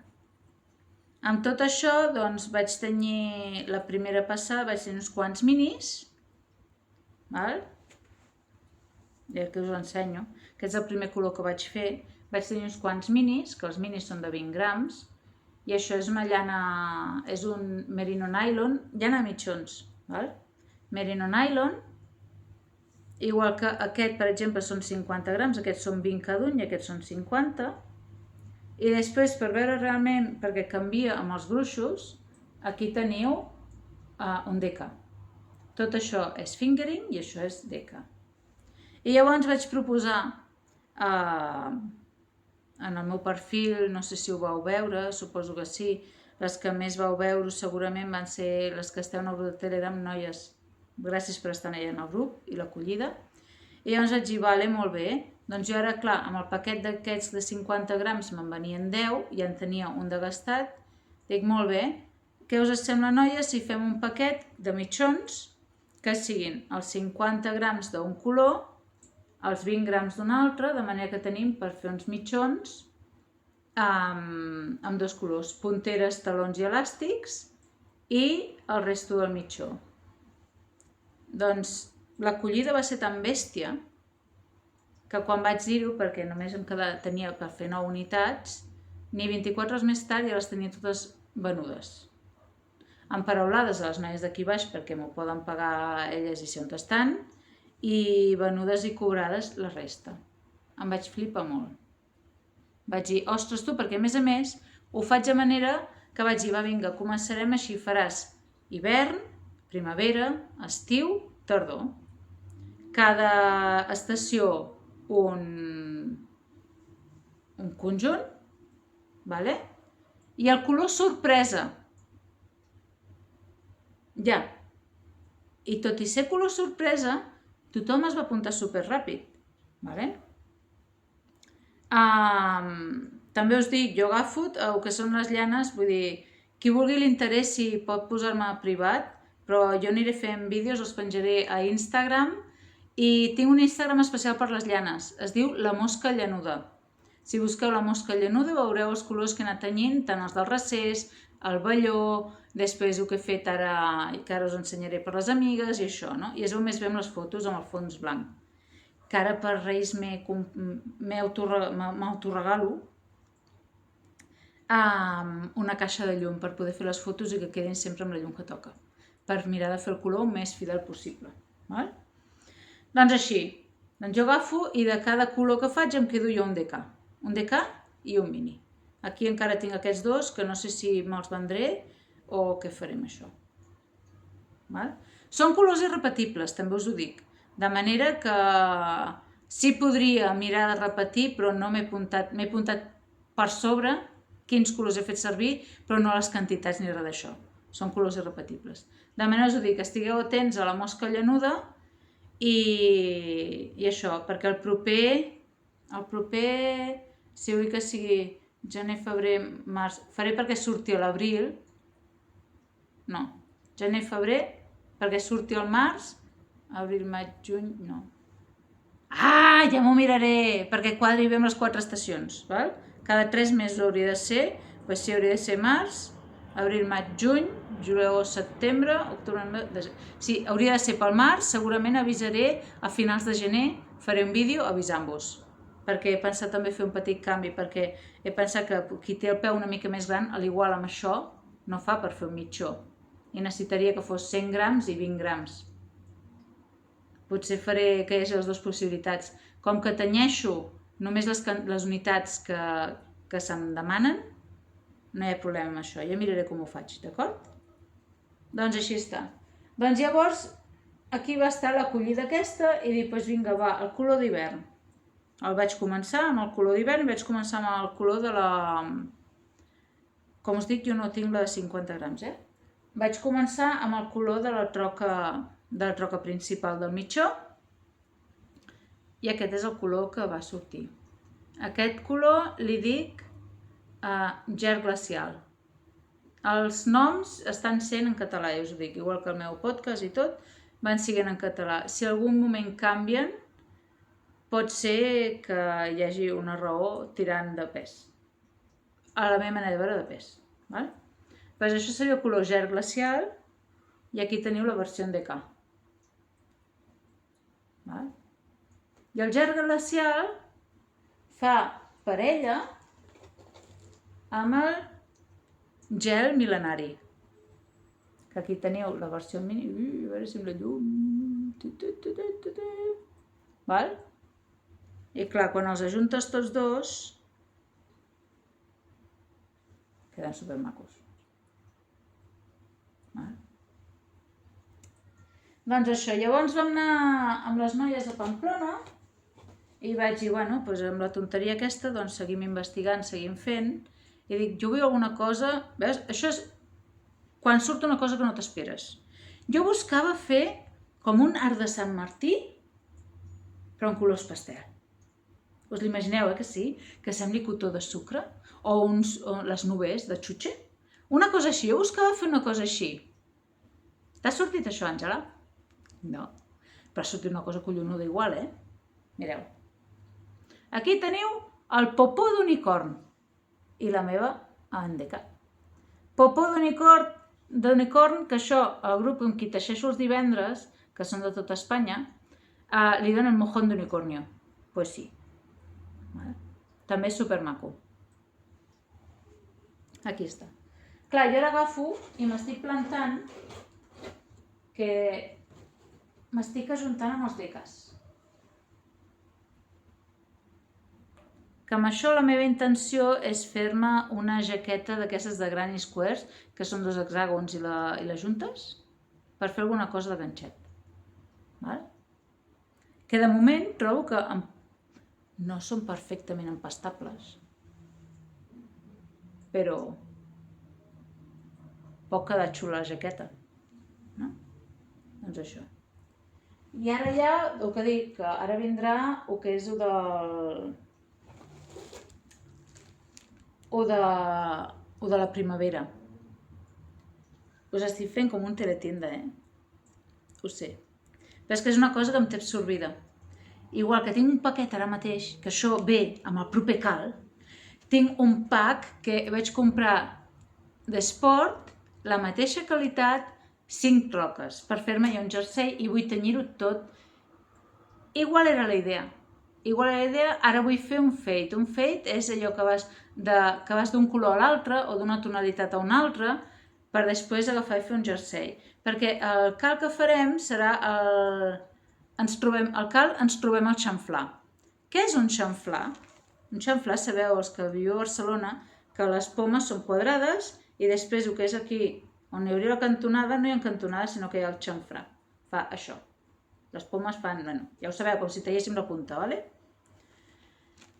Amb tot això, doncs, vaig tenyir la primera passada, vaig tenir uns quants minis, i aquí us ho ensenyo, aquest és el primer color que vaig fer, vaig tenir uns quants minis, que els minis són de 20 grams, i això és una llana, és un merino nylon, llana de mitjons, merino nylon, igual que aquest, per exemple, són 50 grams, aquests són 20 cada un i aquests són 50, i després, per veure realment, perquè canvia amb els gruixos, aquí teniu un DK. Tot això és fingering i això és DK. I llavors vaig proposar, en el meu perfil, no sé si ho vau veure, suposo que sí, les que més vau veure segurament van ser les que esteu en el grup de Telegram, noies, gràcies per estar allà en el grup i l'acollida. I llavors vaig dir, vale, molt bé. Doncs jo ara, clar, amb el paquet d'aquests de 50 grams me'n venien 10, ja en tenia un de gastat. Dic, molt bé, què us sembla, noies, si fem un paquet de mitjons que siguin els 50 grams d'un color, els 20 grams d'un altre, de manera que tenim per fer uns mitjons amb dos colors, punteres, talons i elàstics, i el resto del mitjó. Doncs l'acollida va ser tan bèstia que quan vaig dir-ho, perquè només tenia per fer 9 unitats, ni 24 hores més tard ja les tenia totes venudes. Emparaulades a les noies d'aquí baix perquè m'ho poden pagar elles i sé on estan, i venudes i cobrades la resta. Em vaig flipar molt. Vaig dir, ostres tu, perquè a més ho faig de manera que vaig dir, va vinga, començarem així, faràs hivern, primavera, estiu, tardor. Cada estació un conjunt, vale? I el color sorpresa. Ja. I tot i ser color sorpresa, tothom es va apuntar superràpid. Vale? També us dic, jo agafo el que són les llanes, vull dir, qui vulgui l'interessi pot posar-me privat, però jo aniré fent vídeos, els penjaré a Instagram, i tinc un Instagram especial per les llanes, es diu La Mosca Llanuda. Si busqueu La Mosca Llanuda veureu els colors que he anat tenyint, tant els del recés, el velló, després el que he fet ara, que ara us ensenyaré per les amigues i això, no? I és on més veiem les fotos amb el fons blanc. Que ara per Reis m'autoregalo una caixa de llum per poder fer les fotos i que quedin sempre amb la llum que toca, per mirar de fer el color el més fidel possible. Val? Doncs així, jo agafo i de cada color que faig em quedo jo un DK i un mini. Aquí encara tinc aquests dos que no sé si me'ls vendré o què faré amb això. Val? Són colors irrepetibles, també us ho dic, de manera que sí podria mirar de repetir, però no m'he apuntat per sobre quins colors he fet servir, però no les quantitats ni res d'això. Són colors irrepetibles. De manera us ho dic, estigueu atents a La Mosca Llanuda i això, perquè el proper, si vull que sigui gener, febrer, març, faré perquè surti a l'abril, no, gener, febrer, perquè surti al març, abril, maig, juny, no. Ja m'ho miraré, perquè quadri bé amb les 4 estacions, val? Cada 3 mesos hauria de ser, doncs sí, hauria de ser març, abril, maig, juny, juliol, agost, setembre, octubre, desembre... Sí, hauria de ser pel març, segurament avisaré a finals de gener, faré un vídeo avisant-vos, perquè he pensat també fer un petit canvi, perquè he pensat que qui té el peu una mica més gran, a l'igual amb això, no fa per fer un mitjó, i necessitaria que fos 100 grams i 20 grams. Potser faré que hi hagi les dues possibilitats. Com que tenyeixo només les unitats que se'm demanen, no hi ha problema amb això, ja miraré com ho faig, d'acord? Doncs així està. Doncs llavors, aquí va estar l'acollida aquesta i dic, doncs vinga, va, el color d'hivern. El vaig començar amb el color d'hivern i vaig començar amb el color de la... Com us dic, jo no tinc la de 50 grams, Vaig començar amb el color de la troca principal del mitjó i aquest és el color que va sortir. Aquest color li dic gel glacial. Els noms estan sent en català, ja us ho dic, igual que el meu podcast i tot, van siguent en català. Si algun moment canvien, pot ser que hi hagi una raó tirant de pes. A la meva manera de veure de pes. Val? Doncs això seria el color gel glacial i aquí teniu la versió en DK. Val? I el gel glacial fa parella amb el gel mil·lenari. Que aquí teniu la versió mini. A veure si amb la llum... Val? I clar, quan els ajuntes tots dos, queden supermacos. Doncs això, llavors vam anar amb les noies a Pamplona i vaig dir, bueno, doncs amb la tonteria aquesta, doncs seguim investigant, seguim fent, i dic, jo vull alguna cosa, veus? Això és quan surt una cosa que no t'esperes. Jo buscava fer com un arc de Sant Martí, però en colors pastel. Us l'imagineu, que sí? Que sembli cotó de sucre, o les nubes de xutxe. Una cosa així, jo buscava fer una cosa així. T'ha sortit això, Àngela? No, però ha sortit una cosa collonuda igual, Mireu. Aquí teniu el popó d'unicorn i la meva en DK. Popó d'unicorn, que això, el grup amb qui teixeixo els divendres, que són de tota Espanya, li donen el mojón d'unicornio. Pues sí. També és supermaco. Aquí està. Clar, jo l'agafo i m'estic plantant que m'estic ajuntant amb els decas. Que amb això la meva intenció és fer-me una jaqueta d'aquestes de Granny Squares, que són 2 hexàgons i la juntes, per fer alguna cosa de ganxet. Val? Que de moment trobo que no són perfectament empastables, però pot quedar xula la jaqueta. No? Doncs això. I ara ja, el que dic, que ara vindrà el que és el de la primavera. Us estic fent com un teletienda, Ho sé. Però és que és una cosa que em té absorbida. Igual que tinc un paquet ara mateix, que això ve amb el proper cal, tinc un pack que vaig comprar d'esport, la mateixa qualitat, 5 roques, per fer-me jo un jersei i vull tenyir-ho tot. Igual era la idea. Ara vull fer un fade. Un fade és allò que vas d'un color a l'altre o d'una tonalitat a una altra per després agafar i fer un jersei. Perquè el cal que farem serà ens trobem el xamflà. Què és un xamflà? Un xamflà, sabeu, els que viu a Barcelona, que les pomes són quadrades i després el que és aquí, on hi hauria la cantonada, no hi ha cantonada, sinó que hi ha el xamfrà. Fa això. Les pomes fan, ja ho sabeu, com si talléssim la punta, ¿vale?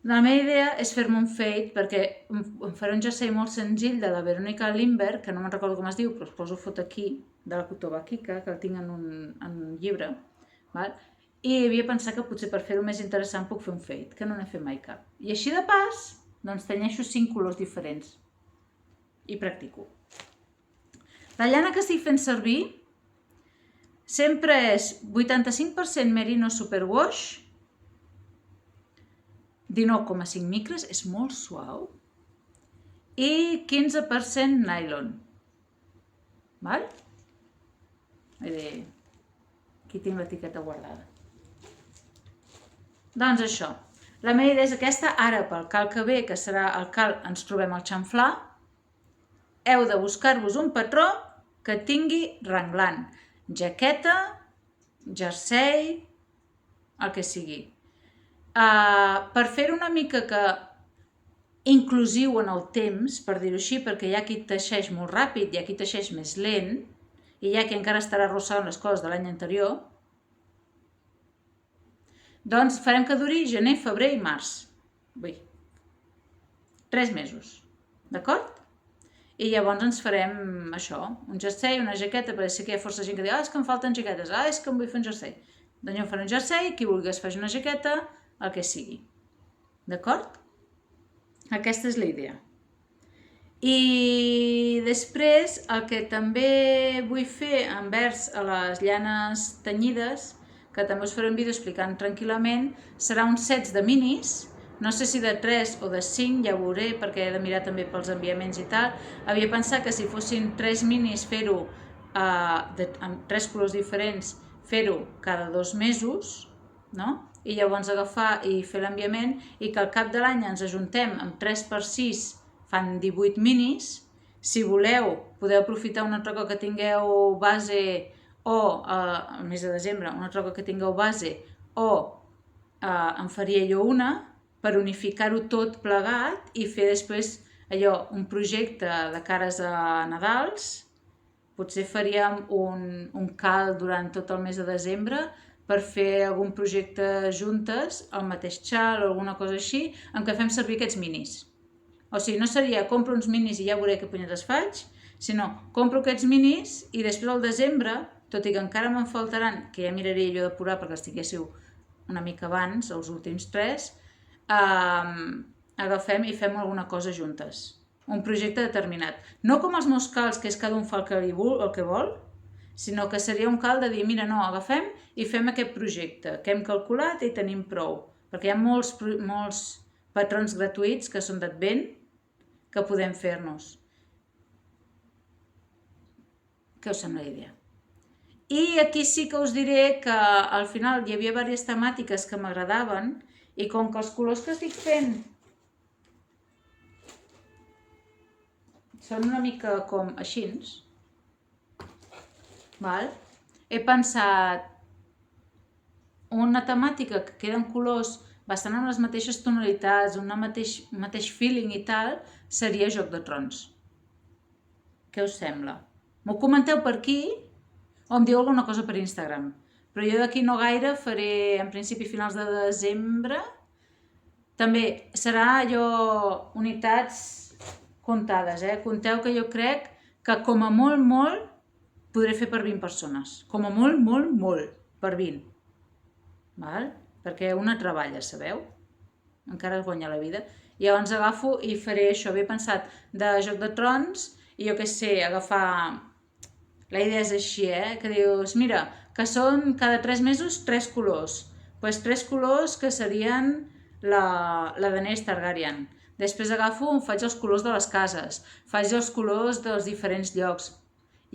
La meva idea és fer-me un fade perquè em faré un jersei molt senzill de la Veronica Lindbergh, que no me'n recordo com es diu, però us poso foto aquí, de la Kutobakika, que el tinc en un llibre. Val? I havia pensat que potser per fer-ho més interessant puc fer un fade, que no n'he fet mai cap. I així de pas, doncs tenyeixo 5 colors diferents. I practico. La llana que estic fent servir sempre és 85% Merino Superwash, 19,5 micres, és molt suau, i 15% nylon. Val? Aquí tinc l'etiqueta guardada. Doncs això. La meva idea és aquesta. Ara, pel cal que ve, que serà el cal ens trobem el xamflà, heu de buscar-vos un patró que tingui renglant. Jaqueta, jersei, el que sigui. Per fer-ho una mica que inclusiu en el temps, per dir-ho així, perquè hi ha qui teixeix molt ràpid, hi ha qui teixeix més lent, i hi ha qui encara estarà arrossegant les coses de l'any anterior, doncs farem que duri gener, febrer i març. 3 mesos. D'acord? I llavors ens farem això, un jersei, una jaqueta, perquè sé que hi ha força gent que diu és que em falten jaquetes, és que em vull fer un jersei. Doncs jo em faré un jersei, qui vulgui es faci una jaqueta, el que sigui. D'acord? Aquesta és la idea. I després el que també vull fer envers a les llanes tenyides, que també us faré un vídeo explicant tranquil·lament, serà uns sets de minis, no sé si de 3 o de 5, ja ho veuré, perquè he de mirar també pels enviaments i tal. Havia pensat que si fossin 3 minis fer-ho amb 3 colors diferents, fer-ho cada 2 mesos, no? I llavors agafar i fer l'enviament i que al cap de l'any ens ajuntem amb 3x6, fan 18 minis. Si voleu, podeu aprofitar una troca que tingueu base o al mes de desembre, una troca que tingueu base o en faria jo una per unificar-ho tot plegat i fer després allò, un projecte de cares a Nadals. Potser faríem un cal durant tot el mes de desembre per fer algun projecte juntes, el mateix xal o alguna cosa així, en què fem servir aquests minis. O sigui, no seria compro uns minis i ja veuré què punyetes faig, sinó compro aquests minis i després al desembre, tot i que encara me'n faltaran, que ja miraria jo d'apurar perquè els tinguéssiu una mica abans, els últims 3, agafem i fem alguna cosa juntes. Un projecte determinat. No com els meus cals, que és cada un fa el que vol, sinó que seria un cal de dir, mira, no, agafem i fem aquest projecte que hem calculat i tenim prou. Perquè hi ha molts patrons gratuïts que són d'Advent que podem fer-nos. Què us sembla la idea? I aquí sí que us diré que al final hi havia diverses temàtiques que m'agradaven i com que els colors que estic fent són una mica com així, val? He pensat una temàtica que queden colors bastant amb les mateixes tonalitats, un mateix feeling i tal, seria Joc de Trons. Què us sembla? M'ho comenteu per aquí o em diu alguna cosa per Instagram. Però jo d'aquí no gaire faré, en principi, finals de desembre. També serà allò unitats comptades, Compteu que jo crec que com a molt podré fer per 20 persones. Com a molt, per 20. Val? Perquè una treballa, sabeu? Encara es guanya la vida. I llavors agafo i faré això. Havia pensat de Joc de Trons i jo què sé, agafar... La idea és així, que dius, mira, que són cada 3 mesos 3 colors. Doncs 3 colors que serien la Daenerys Targaryen. Després agafo, faig els colors de les cases, faig els colors dels diferents llocs.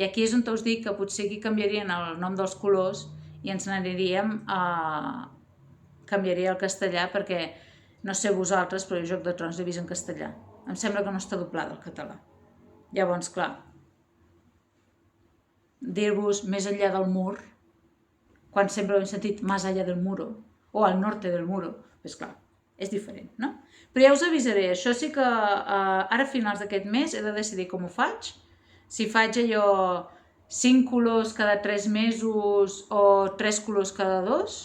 I aquí és on us dic que potser aquí canviarien el nom dels colors i ens n'aniríem a... canviaria el castellà perquè, no sé vosaltres, però jo Joc de Trons l'he vist en castellà. Em sembla que no està doblada al català. Llavors, clar, dir-vos més enllà del mur, quan sempre ho hem sentit més enllà del muro, o al norte del muro, doncs clar, és diferent, no? Però ja us avisaré, això sí que ara a finals d'aquest mes he de decidir com ho faig, si faig allò 5 colors cada 3 mesos o 3 colors cada 2,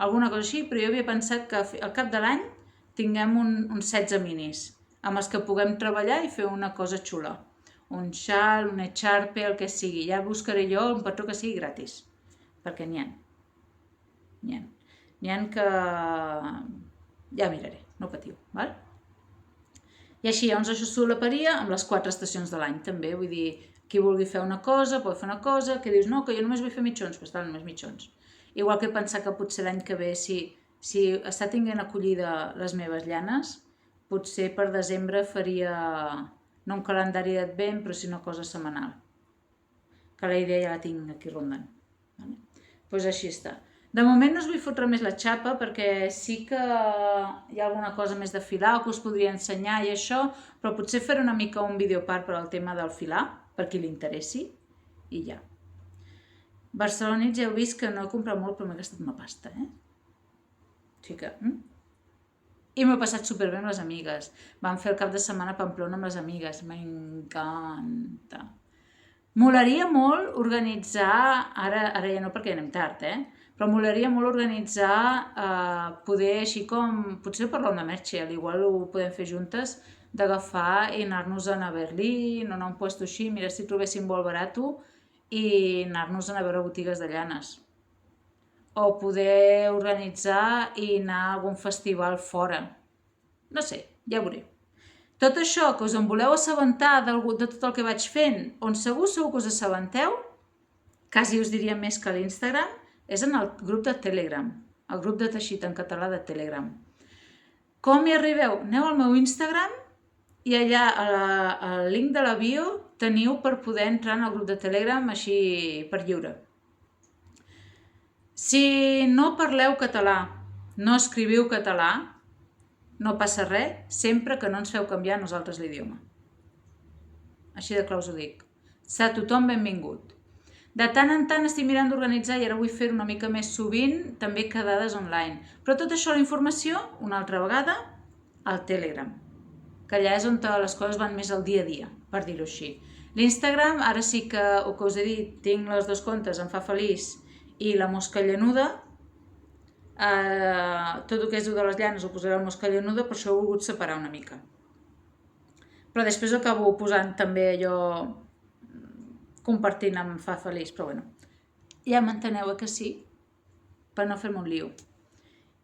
alguna cosa així, però jo havia pensat que al cap de l'any tinguem uns 16 minis, amb els que puguem treballar i fer una cosa xula. Un xal, un echarpe, el que sigui. Ja buscaré jo un patró que sigui gratis, perquè n'hi ha. N'hi ha que... ja miraré, no patiu, val? I així, llavors això solaparia amb les 4 estacions de l'any també, vull dir, qui vulgui fer una cosa, pot fer una cosa, que dius, no, que jo només vull fer mitjons, doncs tal, només mitjons. Igual que pensar que potser l'any que ve, si està tinguent acollida les meves llanes, potser per desembre faria no un calendari d'advent, però sí una cosa setmanal. Que la idea ja la tinc aquí rondant. Doncs així està. De moment no us vull fotre més la xapa perquè sí que hi ha alguna cosa més de filar que us podria ensenyar i això, però potser faré una mica un vídeo part per al tema del filar, per qui li interessi, i ja. Barcelonits ja heu vist que no he comprat molt, però m'he gastat una pasta, Així que... I m'ho he passat superbé amb les amigues. Vam fer el cap de setmana a Pamplona amb les amigues. M'encanta. Molaria molt organitzar, ara ja no perquè anem tard, però molaria molt organitzar, poder així com, potser parlar amb la Merche, igual ho podem fer juntes, d'agafar i anar-nos-en a Berlín o anar a un puesto així, mira si trobéssim molt barato i anar-nos-en a veure botigues de llanes. O poder organitzar i anar a algun festival fora. No sé, ja veuré. Tot això que us en voleu assabentar de tot el que vaig fent, on segur que us assabenteu, quasi us diria més que a l'Instagram, és en el grup de Telegram, el grup de teixit en català de Telegram. Com hi arribeu? Aneu al meu Instagram i allà al link de la bio teniu per poder entrar en el grup de Telegram així per lliure. Si no parleu català, no escriviu català, no passa res, sempre que no ens feu canviar a nosaltres l'idioma. Així de clar us ho dic. Està tothom benvingut. De tant en tant estic mirant d'organitzar, i ara vull fer una mica més sovint, també quedades online. Però tot això, la informació, una altra vegada, al Telegram, que allà és on les coses van més al dia a dia, per dir-ho així. L'Instagram, ara sí que, el que us he dit, tinc les dos comptes, em fa feliç, i la mosca llanuda, tot el que és de les llanes ho posaré a la mosca llanuda, per això ho he volgut separar una mica. Però després ho acabo posant també allò compartint em fa feliç, però bueno, ja m'enteneu que sí, per no fer-me un lío.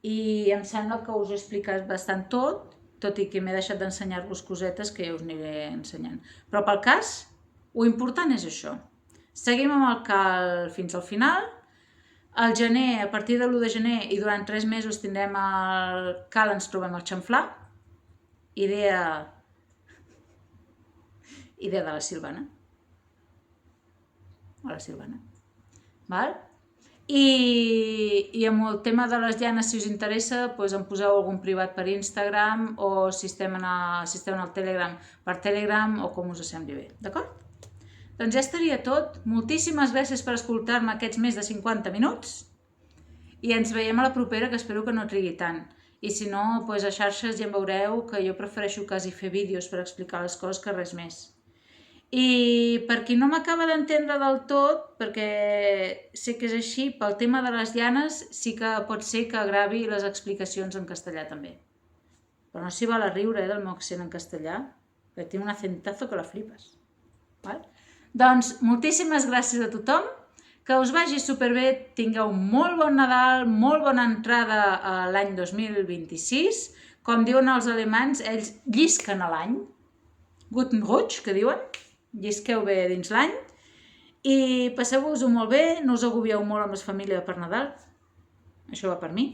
I em sembla que us he explicat bastant tot i que m'he deixat d'ensenyar-vos cosetes que ja us aniré ensenyant. Però pel cas, ho important és això. Seguim amb el cal fins al final. Al gener, a partir de l'1 de gener i durant 3 mesos tindrem el cal, ens trobem el xamflà. Idea de la Silvana. Hola, Silvana. val? I amb el tema de les llanes, si us interessa, doncs em poseu algun privat per Instagram o si esteu en el Telegram, per Telegram o com us sembli bé, d'acord? Doncs ja estaria tot. Moltíssimes gràcies per escoltar-me aquests més de 50 minuts i ens veiem a la propera, que espero que no trigui tant. I si no, doncs a xarxes ja em veureu que jo prefereixo quasi fer vídeos per explicar les coses que res més. I per qui no m'acaba d'entendre del tot, perquè sé que és així, pel tema de les llanes sí que pot ser que gravi les explicacions en castellà també. Però no s'hi val a riure del meu accent en castellà, perquè tinc un acentazo que la flipes. Val? Doncs moltíssimes gràcies a tothom, que us vagi superbé, tingueu molt bon Nadal, molt bona entrada a l'any 2026, com diuen els alemanys, ells llisquen a l'any, Guten Rutsch, que diuen, llisqueu bé dins l'any, i passeu-vos-ho molt bé, no us agobieu molt amb les famílies per Nadal, això va per mi,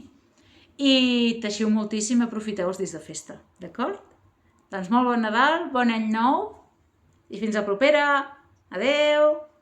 i teixiu moltíssim, aprofiteu els dies de festa, d'acord? Doncs molt bon Nadal, bon any nou, i fins a propera, adeu!